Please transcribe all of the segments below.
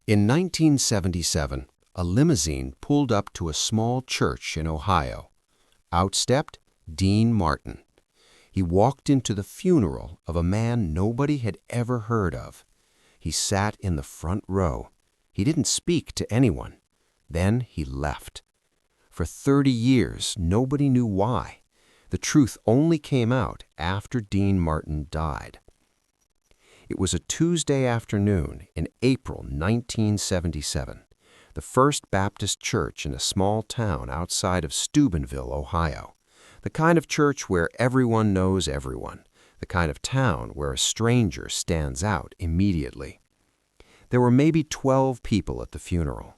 In 1977, a limousine pulled up to a small church in Ohio. Out stepped Dean Martin. He walked into the funeral of a man nobody had ever heard of. He sat in the front row. He didn't speak to anyone. Then he left. For 30 years, nobody knew why. The truth only came out after Dean Martin died. It was a Tuesday afternoon in April 1977. The First Baptist Church in a small town outside of Steubenville, Ohio. The kind of church where everyone knows everyone. The kind of town where a stranger stands out immediately. There were maybe 12 people at the funeral.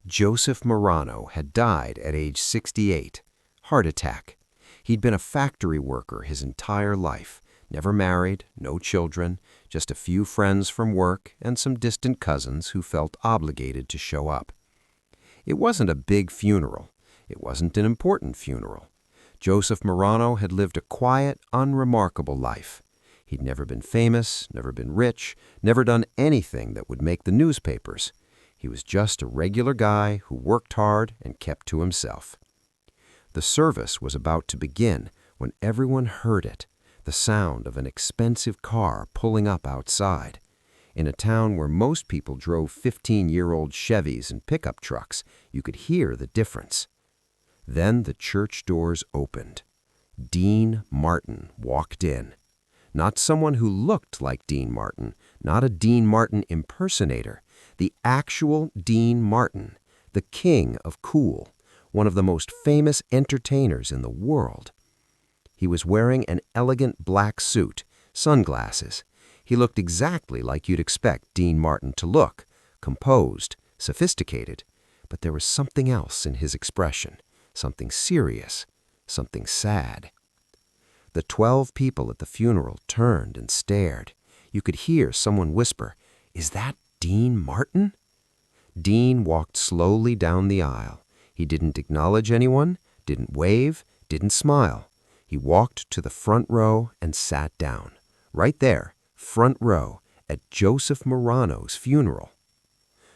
Joseph Marano had died at age 68. Heart attack. He'd been a factory worker his entire life. Never married, no children, just a few friends from work and some distant cousins who felt obligated to show up. It wasn't a big funeral. It wasn't an important funeral. Joseph Marano had lived a quiet, unremarkable life. He'd never been famous, never been rich, never done anything that would make the newspapers. He was just a regular guy who worked hard and kept to himself. The service was about to begin when everyone heard it. The sound of an expensive car pulling up outside. In a town where most people drove 15-year-old Chevys and pickup trucks, you could hear the difference. Then the church doors opened. Dean Martin walked in. Not someone who looked like Dean Martin, not a Dean Martin impersonator. The actual Dean Martin, the king of cool, one of the most famous entertainers in the world. He was wearing an elegant black suit, sunglasses. He looked exactly like you'd expect Dean Martin to look, composed, sophisticated. But there was something else in his expression, something serious, something sad. The 12 people at the funeral turned and stared. You could hear someone whisper, "Is that Dean Martin?" Dean walked slowly down the aisle. He didn't acknowledge anyone, didn't wave, didn't smile. He walked to the front row and sat down. Right there, front row, at Joseph Marano's funeral.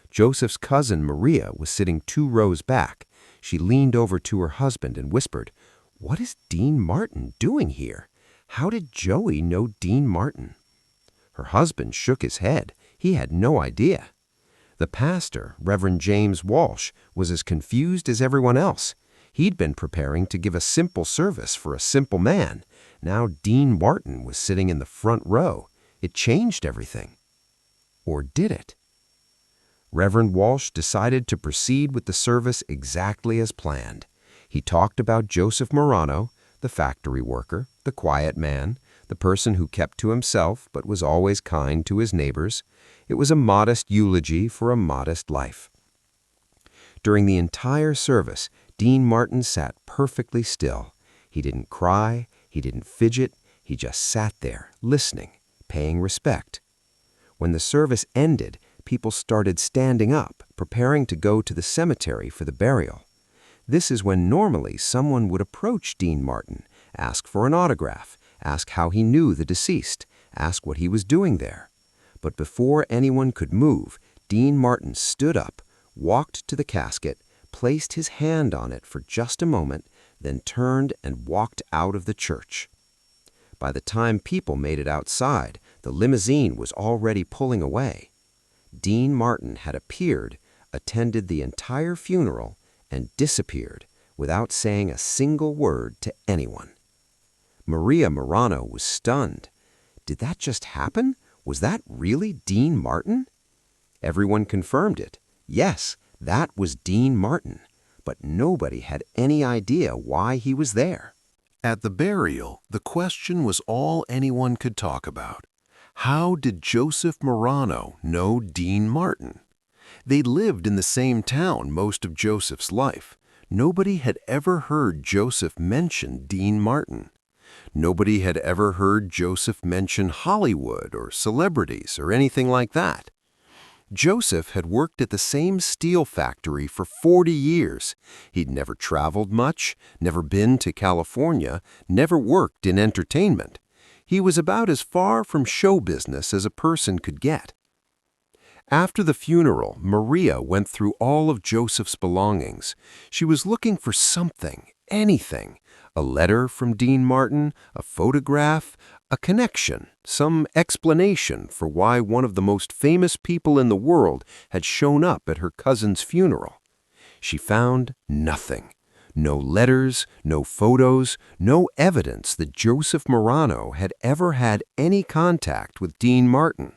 Joseph's cousin Maria was sitting 2 rows back. She leaned over to her husband and whispered, "What is Dean Martin doing here? How did Joey know Dean Martin?" Her husband shook his head. He had no idea. The pastor, Reverend James Walsh, was as confused as everyone else. He'd been preparing to give a simple service for a simple man. Now Dean Martin was sitting in the front row. It changed everything. Or did it? Reverend Walsh decided to proceed with the service exactly as planned. He talked about Joseph Marano, the factory worker, the quiet man, the person who kept to himself but was always kind to his neighbors. It was a modest eulogy for a modest life. During the entire service, Dean Martin sat perfectly still. He didn't cry, he didn't fidget, he just sat there, listening, paying respect. When the service ended, people started standing up, preparing to go to the cemetery for the burial. This is when normally someone would approach Dean Martin, ask for an autograph, ask how he knew the deceased, ask what he was doing there. But before anyone could move, Dean Martin stood up, walked to the casket, placed his hand on it for just a moment, then turned and walked out of the church. By the time people made it outside, the limousine was already pulling away. Dean Martin had appeared, attended the entire funeral, and disappeared without saying a single word to anyone. Maria Marano was stunned. Did that just happen? Was that really Dean Martin? Everyone confirmed it. Yes, that was Dean Martin, but nobody had any idea why he was there. At the burial, the question was all anyone could talk about. How did Joseph Marano know Dean Martin? They lived in the same town most of Joseph's life. Nobody had ever heard Joseph mention Dean Martin. Nobody had ever heard Joseph mention Hollywood or celebrities or anything like that. Joseph had worked at the same steel factory for 40 years. He'd never traveled much, never been to California, never worked in entertainment. He was about as far from show business as a person could get. After the funeral, Maria went through all of Joseph's belongings. She was looking for something, anything. A letter from Dean Martin, a photograph, a connection, some explanation for why one of the most famous people in the world had shown up at her cousin's funeral. She found nothing. No letters, no photos, no evidence that Joseph Marano had ever had any contact with Dean Martin.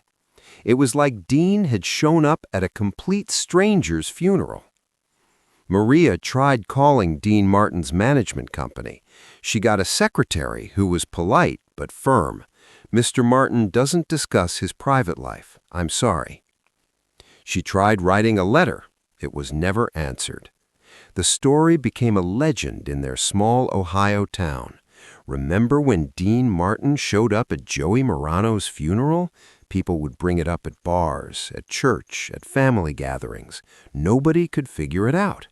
It was like Dean had shown up at a complete stranger's funeral. Maria tried calling Dean Martin's management company. She got a secretary who was polite but firm. "Mr. Martin doesn't discuss his private life. I'm sorry." She tried writing a letter. It was never answered. The story became a legend in their small Ohio town. Remember when Dean Martin showed up at Joey Marano's funeral? People would bring it up at bars, at church, at family gatherings. Nobody could figure it out.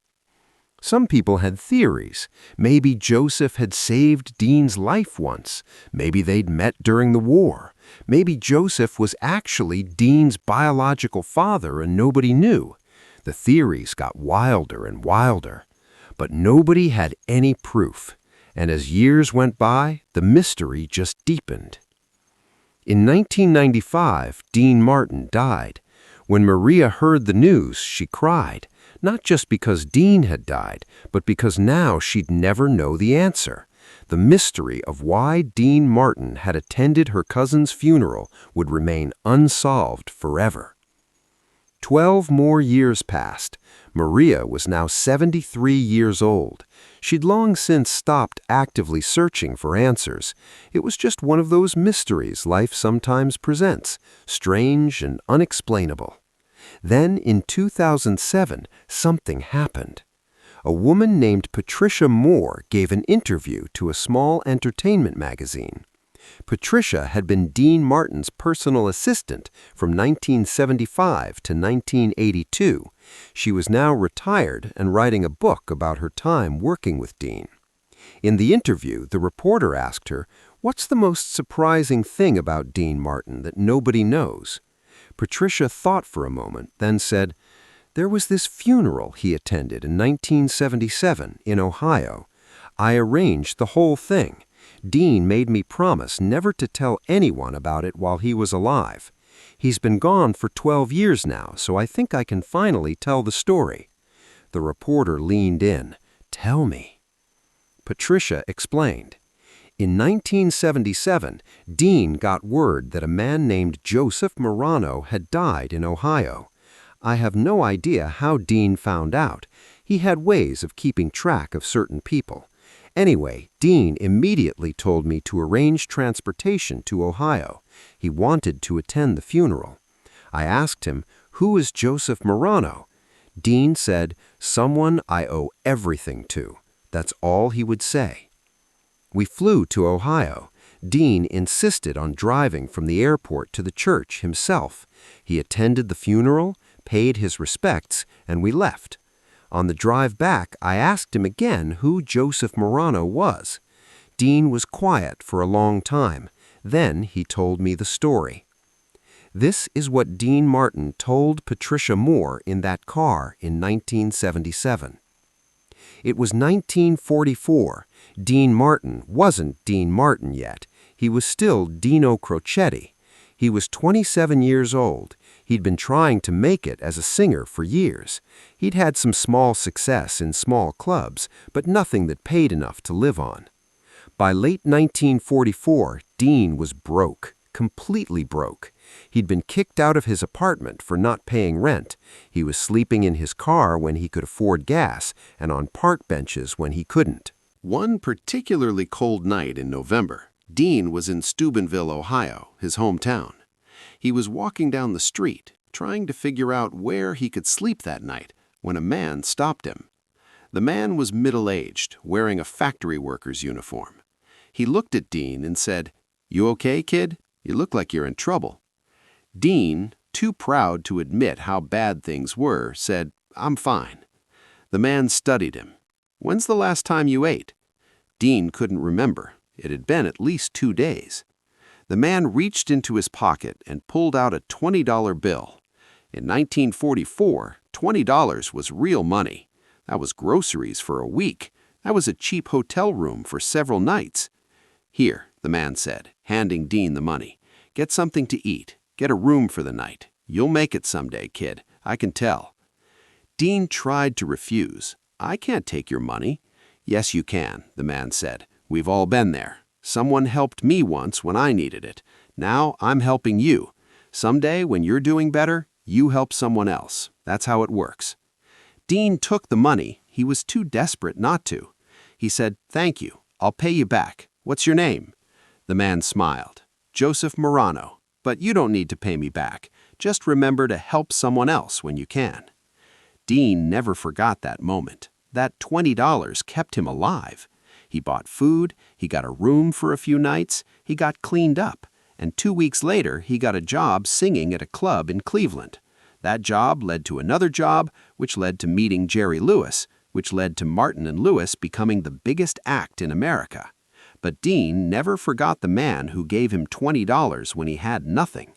Some people had theories. Maybe Joseph had saved Dean's life once. Maybe they'd met during the war. Maybe Joseph was actually Dean's biological father and nobody knew. The theories got wilder and wilder. But nobody had any proof. And as years went by, the mystery just deepened. In 1995, Dean Martin died. When Maria heard the news, she cried, not just because Dean had died, but because now she'd never know the answer. The mystery of why Dean Martin had attended her cousin's funeral would remain unsolved forever. 12 more years passed. Maria was now 73 years old. She'd long since stopped actively searching for answers. It was just one of those mysteries life sometimes presents, strange and unexplainable. Then, in 2007, something happened. A woman named Patricia Moore gave an interview to a small entertainment magazine. Patricia had been Dean Martin's personal assistant from 1975 to 1982. She was now retired and writing a book about her time working with Dean. In the interview, the reporter asked her, "What's the most surprising thing about Dean Martin that nobody knows?" Patricia thought for a moment, then said, "There was this funeral he attended in 1977 in Ohio. I arranged the whole thing. Dean made me promise never to tell anyone about it while he was alive. He's been gone for 12 years now, so I think I can finally tell the story." The reporter leaned in. "Tell me." Patricia explained. In 1977, Dean got word that a man named Joseph Marano had died in Ohio. I have no idea how Dean found out. He had ways of keeping track of certain people. Anyway, Dean immediately told me to arrange transportation to Ohio. He wanted to attend the funeral. I asked him, "Who is Joseph Marano?" Dean said, "Someone I owe everything to." That's all he would say. We flew to Ohio. Dean insisted on driving from the airport to the church himself. He attended the funeral, paid his respects, and we left. On the drive back, I asked him again who Joseph Marano was. Dean was quiet for a long time. Then he told me the story. This is what Dean Martin told Patricia Moore in that car in 1977. It was 1944. Dean Martin wasn't Dean Martin yet. He was still Dino Crocetti. He was 27 years old. He'd been trying to make it as a singer for years. He'd had some small success in small clubs, but nothing that paid enough to live on. By late 1944, Dean was broke, completely broke. He'd been kicked out of his apartment for not paying rent. He was sleeping in his car when he could afford gas and on park benches when he couldn't. One particularly cold night in November, Dean was in Steubenville, Ohio, his hometown. He was walking down the street, trying to figure out where he could sleep that night, when a man stopped him. The man was middle-aged, wearing a factory worker's uniform. He looked at Dean and said, "You okay, kid? You look like you're in trouble." Dean, too proud to admit how bad things were, said, "I'm fine." The man studied him. "When's the last time you ate?" Dean couldn't remember. It had been at least 2 days. The man reached into his pocket and pulled out a $20 bill. In 1944, $20 was real money. That was groceries for a week. That was a cheap hotel room for several nights. "Here," the man said, handing Dean the money. "Get something to eat. Get a room for the night. You'll make it someday, kid. I can tell." Dean tried to refuse. "I can't take your money." "Yes, you can," the man said. "We've all been there. Someone helped me once when I needed it. Now I'm helping you. Someday, when you're doing better, you help someone else. That's how it works." Dean took the money. He was too desperate not to. He said, "Thank you. I'll pay you back. What's your name?" The man smiled. "Joseph Marano. But you don't need to pay me back. Just remember to help someone else when you can." Dean never forgot that moment. That $20 kept him alive. He bought food, he got a room for a few nights, he got cleaned up, and 2 weeks later he got a job singing at a club in Cleveland. That job led to another job, which led to meeting Jerry Lewis, which led to Martin and Lewis becoming the biggest act in America. But Dean never forgot the man who gave him $20 when he had nothing.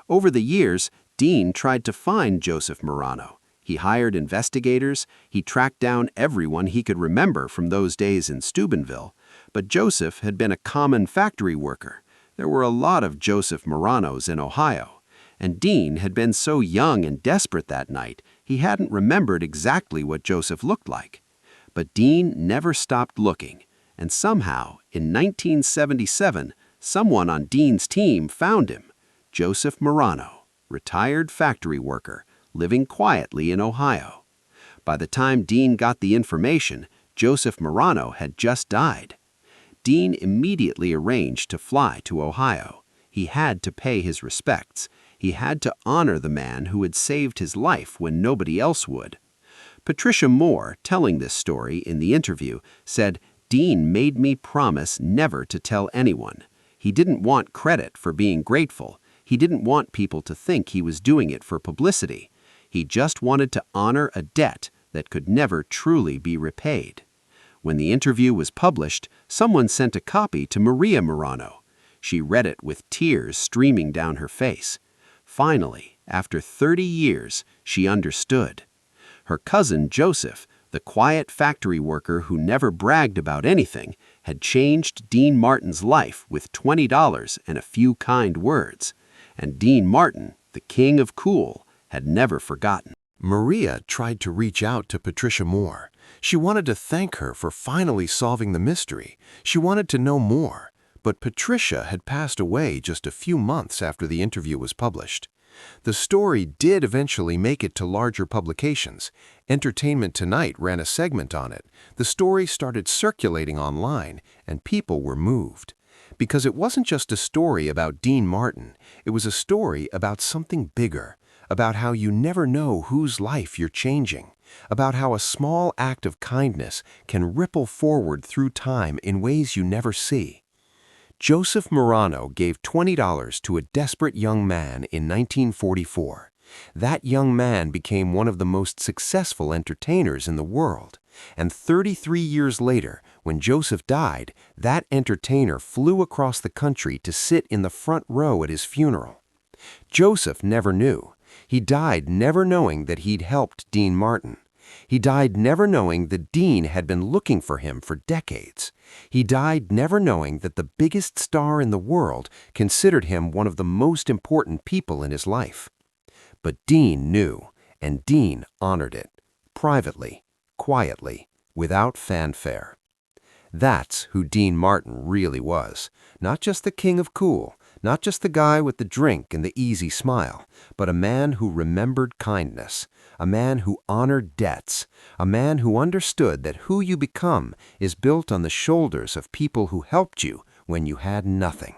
Over the years, Dean tried to find Joseph Marano. He hired investigators, he tracked down everyone he could remember from those days in Steubenville, but Joseph had been a common factory worker. There were a lot of Joseph Maranos in Ohio, and Dean had been so young and desperate that night, he hadn't remembered exactly what Joseph looked like. But Dean never stopped looking, and somehow, in 1977, someone on Dean's team found him. Joseph Marano, retired factory worker, living quietly in Ohio. By the time Dean got the information, Joseph Marano had just died. Dean immediately arranged to fly to Ohio. He had to pay his respects. He had to honor the man who had saved his life when nobody else would. Patricia Moore, telling this story in the interview, said, "Dean made me promise never to tell anyone. He didn't want credit for being grateful. He didn't want people to think he was doing it for publicity. He just wanted to honor a debt that could never truly be repaid." When the interview was published, someone sent a copy to Maria Marano. She read it with tears streaming down her face. Finally, after 30 years, she understood. Her cousin Joseph, the quiet factory worker who never bragged about anything, had changed Dean Martin's life with $20 and a few kind words. And Dean Martin, the king of cool, had never forgotten. Maria tried to reach out to Patricia Moore. She wanted to thank her for finally solving the mystery. She wanted to know more. But Patricia had passed away just a few months after the interview was published. The story did eventually make it to larger publications. Entertainment Tonight ran a segment on it. The story started circulating online, and people were moved. Because it wasn't just a story about Dean Martin, it was a story about something bigger, about how you never know whose life you're changing, about how a small act of kindness can ripple forward through time in ways you never see. Joseph Marano gave $20 to a desperate young man in 1944. That young man became one of the most successful entertainers in the world. And 33 years later, when Joseph died, that entertainer flew across the country to sit in the front row at his funeral. Joseph never knew. He died never knowing that he'd helped Dean Martin. He died never knowing that Dean had been looking for him for decades. He died never knowing that the biggest star in the world considered him one of the most important people in his life. But Dean knew, and Dean honored it, privately, quietly, without fanfare. That's who Dean Martin really was, not just the king of cool, not just the guy with the drink and the easy smile, but a man who remembered kindness, a man who honored debts, a man who understood that who you become is built on the shoulders of people who helped you when you had nothing.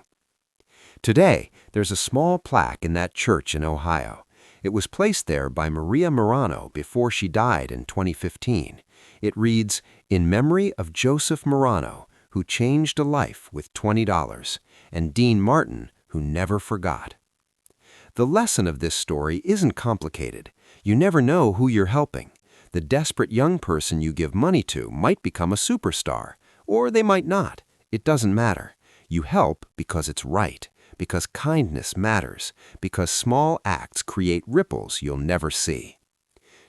Today, there's a small plaque in that church in Ohio. It was placed there by Maria Marano before she died in 2015. It reads, "In memory of Joseph Marano, who changed a life with $20, and Dean Martin, who never forgot." The lesson of this story isn't complicated. You never know who you're helping. The desperate young person you give money to might become a superstar, or they might not. It doesn't matter. You help because it's right, because kindness matters, because small acts create ripples you'll never see.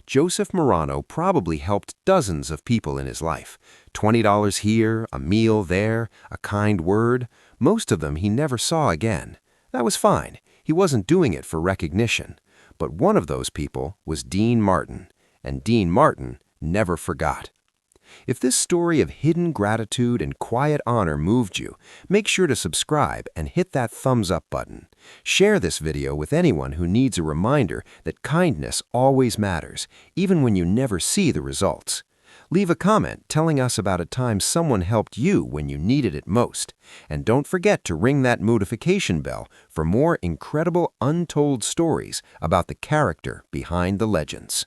Joseph Marano probably helped dozens of people in his life. $20 here, a meal there, a kind word. Most of them he never saw again. That was fine. He wasn't doing it for recognition. But one of those people was Dean Martin, and Dean Martin never forgot. If this story of hidden gratitude and quiet honor moved you, make sure to subscribe and hit that thumbs up button. Share this video with anyone who needs a reminder that kindness always matters, even when you never see the results. Leave a comment telling us about a time someone helped you when you needed it most. And don't forget to ring that notification bell for more incredible untold stories about the character behind the legends.